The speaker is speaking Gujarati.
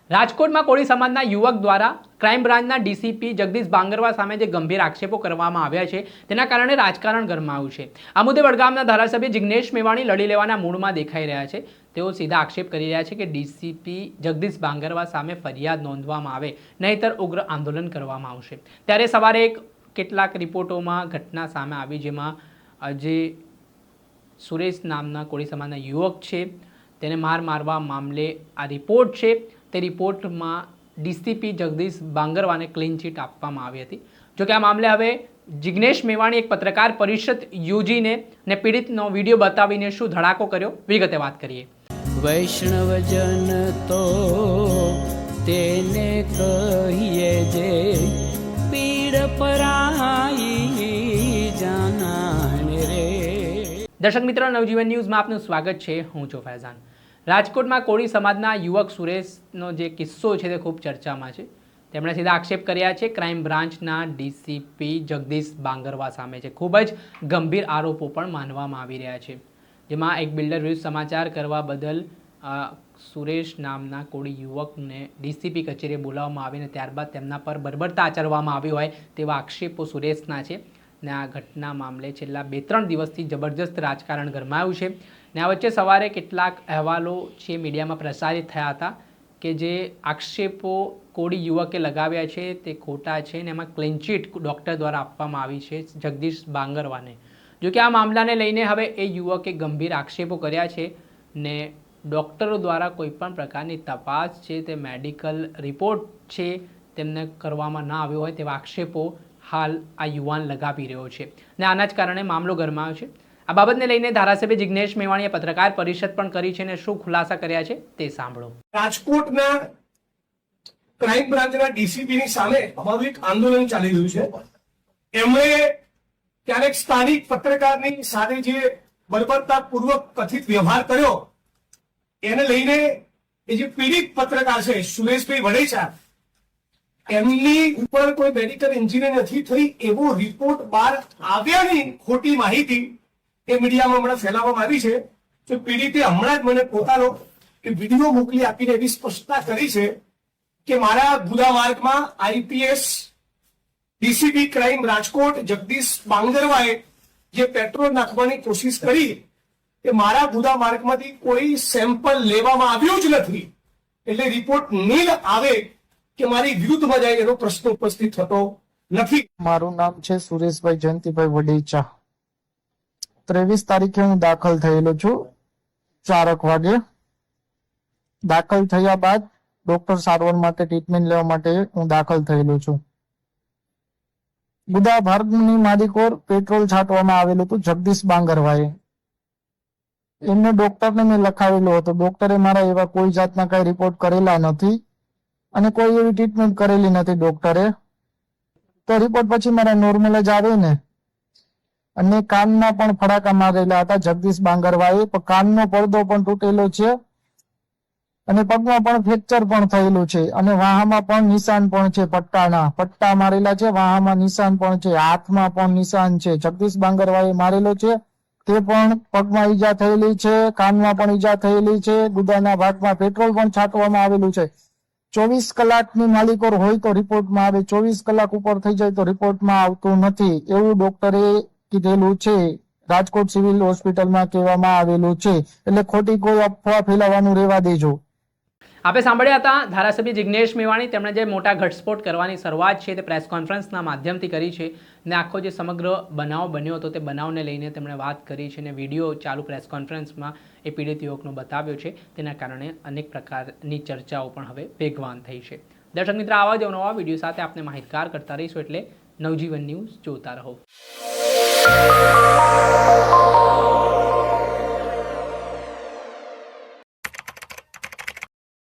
રાજકોટમાં કોળી સમાજના યુવક દ્વારા ક્રાઇમ બ્રાન્ચના ડીસીપી જગદીશ બાંગરવા સામે જે ગંભીર આક્ષેપો કરવામાં આવ્યા છે તેના કારણે રાજકારણ ગરમાયું છે। આ મુદ્દે વડગામના ધારાસભ્ય જિગ્નેશ મેવાણી લડી લેવાના મૂડમાં દેખાઈ રહ્યા છે। તેઓ સીધા આક્ષેપ કરી રહ્યા છે કે ડીસીપી જગદીશ બાંગરવા સામે ફરિયાદ નોંધવામાં આવે નહીંતર ઉગ્ર આંદોલન કરવામાં આવશે। ત્યારે સવારે કેટલાક રિપોર્ટોમાં ઘટના સામે આવી જેમાં જે સુરેશ નામના કોળી સમાજના યુવક છે તેને મારવા મામલે આ રિપોર્ટ છે તે રિપોર્ટમાં ડીસીપી જગદીશ બાંગરવાને ક્લીન ચીટ આપવામાં આવી હતી। જોકે આ મામલે હવે જિગ્નેશ મેવાણી એક પત્રકાર પરિષદ યોજીને પીડિતનો વિડીયો બતાવીને શું ધડાકો કર્યો વિગતે વાત કરીએ। વૈષ્ણવજન તો તેને કહીએ જે પીડ પરાઈ જાનાને રે। દર્શક મિત્રો, નવજીવન ન્યૂઝમાં આપનું સ્વાગત છે। હું છું ફૈઝાન। રાજકોટમાં કોળી સમાજના યુવક સુરેશનો જે કિસ્સો છે તે ખૂબ ચર્ચામાં છે। તેમણે સીધા આક્ષેપ કર્યા છે ક્રાઇમ બ્રાન્ચના ડીસીપી જગદીશ બાંગરવા સામે છે। ખૂબ જ ગંભીર આરોપો પણ માનવામાં આવી રહ્યા છે, જેમાં એક બિલ્ડર વિરુદ્ધ સમાચાર કરવા બદલ સુરેશ નામના કોળી યુવકને ડીસીપી કચેરીએ બોલાવવામાં આવીને ત્યારબાદ તેમના પર બર્બરતા આચરવામાં આવી હોય તેવા આક્ષેપો સુરેશના છે। ને આ ઘટના મામલે છેલ્લા 2-3 દિવસથી જબરજસ્ત રાજકારણ ગરમાયું છે। ને આ વચ્ચે સવારે કેટલાક અહેવાલો છે મીડિયામાં પ્રસારિત થયા હતા કે જે આક્ષેપો કોળી યુવકે લગાવ્યા છે તે ખોટા છે ને એમાં ક્લીન ચીટ ડૉક્ટર દ્વારા આપવામાં આવી છે જગદીશ બાંગરવાને। જો કે આ મામલાને લઈને હવે એ યુવકે ગંભીર આક્ષેપો કર્યા છે ને ડૉક્ટરો દ્વારા કોઈપણ પ્રકારની તપાસ છે તે મેડિકલ રિપોર્ટ છે તેમને કરવામાં ના આવ્યો હોય તેવા આક્ષેપો હાલ આ યુવાન લગાવી રહ્યો છે ને આના જ કારણે મામલો ગરમાયો છે। આ બાબતને લઈને ધારાસભ્ય જિગ્નેશ મેવાણીએ પત્રકાર પરિષદ પણ કરી છે અને શું ખુલાસા કર્યા છે તે સાંભળો। રાજકોટના ક્રાઇમ બ્રાન્ચના ડીસીપી ની સામે અમારું એક આંદોલન ચાલી રહ્યું છે। એમણે ક્યારેક સ્થાનિક પત્રકારની સાથે જે બર્બરતાપૂર્વક કથિત વ્યવહાર કર્યો એને લઈને એ જે પીડિત પત્રકાર છે સુરેશભાઈ વડેચા એમની ઉપર કોઈ મેડિકલ ઇન્જરી નથી થઈ એવો રિપોર્ટ બહાર આવ્યાની ખોટી માહિતી એ મીડિયામાં હમણાં ફેલાવવામાં આવી છે। તો પીડિતે હમણાં જ મને પોતાનો વિડીયો મોકલી આપીને એવી સ્પષ્ટતા કરી છે કે મારા ગુના માર્ગમાં IPS DCP crime Rajkot Jagdish બાંગરવાએ જે પેટ્રોલ નાખવાની કોશિશ કરી કે મારા ગુના માર્ગમાંથી કોઈ સેમ્પલ લેવામાં આવ્યું જ નથી, એટલે રિપોર્ટ નીલ આવે કે મારી વિરુદ્ધમાં જાય એનો પ્રશ્ન ઉપસ્થિત થતો નથી। મારું નામ છે સુરેશભાઈ જયંતિભાઈ વડેચા। 23 તારીખે હું દાખલ થયેલો છું 4 વાગે। દાખલ થયા બાદ ડોક્ટર સારવાર માટે ટ્રીટમેન્ટ લેવા માટે હું દાખલ થયેલો છું। ગુદા ભાર્ગની માલિકોર પેટ્રોલ છાંટવામાં આવેલું હતું જગદીશ બાંગરવાએ। એમને ડોક્ટરને મેં લખાવેલો હતો। ડોક્ટરે મારા એવા કોઈ જાતના કઈ રિપોર્ટ કરેલા નથી અને કોઈ એવી ટ્રીટમેન્ટ કરેલી નથી ડોક્ટરે। તો રિપોર્ટ પછી મારા નોર્મલ જ આવે ને। અને કાનના પણ ફડાકા મારેલા હતા જગદીશ બાંગરવાએ, પણ કાનનો પડદો પણ તૂટેલો છે અને પગમાં પણ ફ્રેક્ચર પણ થયેલું છે અને વાહામાં પણ નિશાન પણ છે, પટ્ટા મારેલા છે, વાહામાં નિશાન પણ છે, હાથમાં પણ નિશાન છે। જગદીશ બાંગરવાએ મારેલો છે તે પણ પગમાં ઈજા થયેલી છે, કાનમાં પણ ઈજા થયેલી છે, ગુદાના ભાગમાં પેટ્રોલ પણ છાંટવામાં આવેલું છે। 24 કલાકની માલિકોર હોય તો રિપોર્ટમાં આવે, 24 કલાક ઉપર થઈ જાય તો રિપોર્ટમાં આવતું નથી એવું ડોક્ટરે કીધેલું છે। રાજકોટ સિવિલ હોસ્પિટલમાં કહેવામાં આવેલું છે, એટલે ખોટી કોઈ અફવા ફેલાવાનું રહેવા દેજો। આપણે સાંભળ્યા હતા ધારાસભ્ય જિગ્નેશ મેવાણી। તેમણે જે મોટા ઘટસ્ફોટ કરવાની શરૂઆત છે તે પ્રેસ કોન્ફરન્સના માધ્યમથી કરી છે ને આખો જે સમગ્ર બનાવ બન્યો હતો તે બનાવને લઈને તેમણે વાત કરી છે અને વિડીયો ચાલુ પ્રેસ કોન્ફરન્સમાં એ પીડિત યુવકનો બતાવ્યો છે। તેના કારણે અનેક પ્રકારની ચર્ચાઓ પણ હવે વેગવાન થઈ છે। દર્શક મિત્ર, આવા જ નવા વિડીયો સાથે આપણે માહિતગાર કરતા રહીશું, એટલે નવજીવન ન્યૂઝ જોતા રહો।